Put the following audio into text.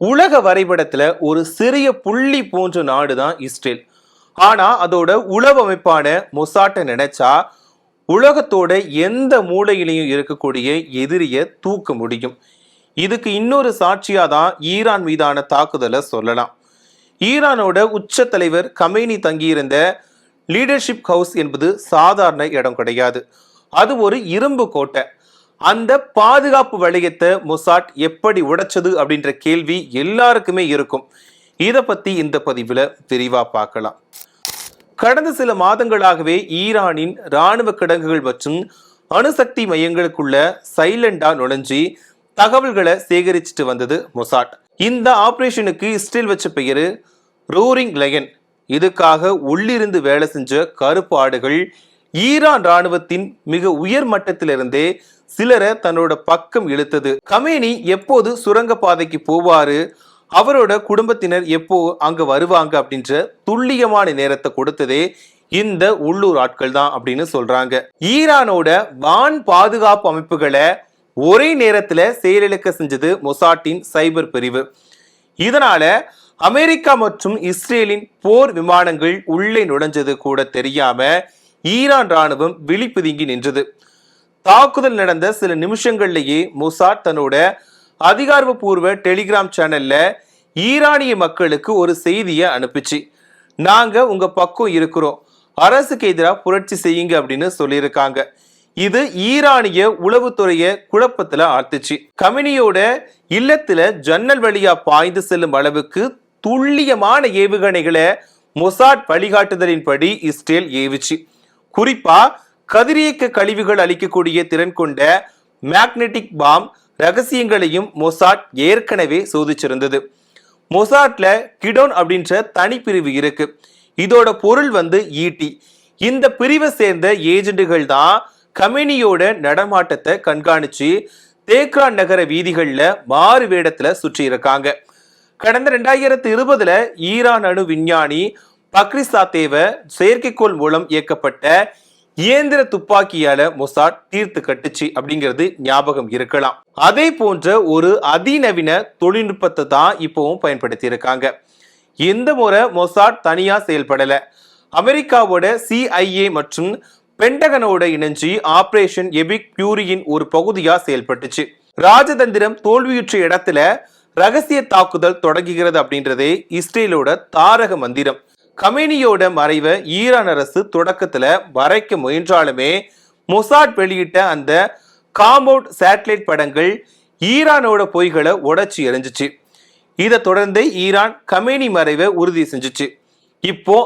உலக வரைபடத்துல ஒரு சிறிய புள்ளி போன்ற நாடுதான் இஸ்ரேல். ஆனா அதோட உளவு அமைப்பான மொசாட்டை நினைச்சா உலகத்தோட எந்த மூலையிலையும் இருக்கக்கூடிய எதிரிய தூக்க முடியும். இதுக்கு இன்னொரு சாட்சியா தான் ஈரான் மீதான தாக்குதலை சொல்லலாம். ஈரானோட உச்ச தலைவர் கமேனி தங்கியிருந்த லீடர்ஷிப் ஹவுஸ் என்பது சாதாரண இடம் கிடையாது. அது ஒரு இரும்பு கோட்டை. அந்த பாதுகாப்பு வளையத்தை மொசாட் எப்படி உடைச்சது அப்படின்ற கேள்வி எல்லாருக்குமே இருக்கும். இதை பத்தி இந்த பதிவுல விரிவா பார்க்கலாம். கடந்த சில மாதங்களாகவே ஈரானின் இராணுவ கிடங்குகள் மற்றும் அணுசக்தி மையங்களுக்குள்ள சைலண்டா நுழைஞ்சி தகவல்களை சேகரிச்சுட்டு வந்தது மொசாட். இந்த ஆபரேஷனுக்கு இஸ்ரேல் வச்ச பெயரு ரோரிங் லயன். இதுக்காக உள்ளிருந்து வேலை செஞ்ச கருப்பு ஆடுகள் ஈரான் இராணுவத்தின் மிக உயர் மட்டத்திலிருந்தே சிலரை தன்னோட பக்கம் இழுத்தது. கமேனி எப்போது சுரங்க பாதைக்கு போவாரு, அவரோட குடும்பத்தினர் எப்போ அங்க வருவாங்க அப்படின்ற துல்லியமான நேரத்தை கொடுத்ததே இந்த உள்ளூர் ஆட்கள் தான் அப்படின்னு சொல்றாங்க. ஈரானோட வான் பாதுகாப்பு அமைப்புகளை ஒரே நேரத்துல செயலிழக்க செஞ்சது மொசாட்டின் சைபர் பிரிவு. இதனால அமெரிக்கா மற்றும் இஸ்ரேலின் போர் விமானங்கள் உள்ளே நுழைஞ்சது கூட தெரியாம ஈரான் ராணுவம் விழிப்புதுங்கி நின்றது. தாக்குதல் நடந்த சில நிமிஷங்கள்லயே மொசாட் தன்னோட அதிகாரப்பூர்வ டெலிகிராம் சேனல்ல ஈரானிய மக்களுக்கு ஒரு செய்தியை அனுப்பிச்சு, நாங்க உங்க பக்கம் இருக்கிறோம், அரசுக்கு எதிராக புரட்சி செய்யுங்க அப்படின்னு சொல்லியிருக்காங்க. இது ஈரானிய உளவுத்துறைய குழப்பத்துல ஆழ்த்துச்சு. கமினியோட இல்லத்துல ஜன்னல் வழியா பாய்ந்து செல்லும் அளவுக்கு துல்லியமான ஏவுகணைகளை மொசாட் வழிகாட்டுதலின்படி இஸ்ரேல் ஏவுச்சு. குறிப்பா கதிரியக்க கழிவுகள் அளிக்கக்கூடிய திறன் கொண்ட மேக்னெட்டிக் பாம் ரகசியங்களையும் மொசாட் ஏற்கனவே சோதிச்சிருந்தது. மொசாட்ல கிடோன் அப்படின்ற தனிப்பிரிவு இருக்கு. இதோட பொருள் ஈட்டி. இந்த பிரிவை சேர்ந்த ஏஜென்ட்டுகள் தான் கமேனியோட நடமாட்டத்தை கண்காணிச்சு தேக்ரான் நகர வீதிகள்ல மாறு வேடத்துல சுற்றி இருக்காங்க. கடந்த 2020 ஈரான் அணு விஞ்ஞானி பக்ரிசாத்தேவ செயற்கைக்கோள் மூலம் இயக்கப்பட்ட இயந்திர துப்பாக்கியால மொசாட் தீர்த்து கட்டுச்சு அப்படிங்கிறது ஞாபகம் இருக்கலாம். அதே போன்ற ஒரு அதிநவீன தொழில்நுட்பத்தை தான் இப்பவும் பயன்படுத்தி இருக்காங்க. இந்த முறை மொசாட் தனியா செயல்படல. அமெரிக்காவோட CIA மற்றும் பென்டகனோட இணைஞ்சி ஆபரேஷன் எபிக் பியூரியின் ஒரு பகுதியா செயல்பட்டுச்சு. ராஜதந்திரம் தோல்வியுற்ற இடத்துல ரகசிய தாக்குதல் தொடங்குகிறது அப்படின்றதே இஸ்ரேலோட தாரக மந்திரம். கமேனியோட மறைவை ஈரான் அரசு தொடக்கத்துல மறைக்க முயன்றாலுமே மொசாட் வெளியிட்ட அந்த காம்பவுண்ட் சேட்டலைட் படங்கள் ஈரானோட பொய்களை உடைச்சி எறிஞ்சிச்சு. இதை தொடர்ந்து ஈரான் கமேனி மறைவை உறுதி செஞ்சுச்சு. இப்போ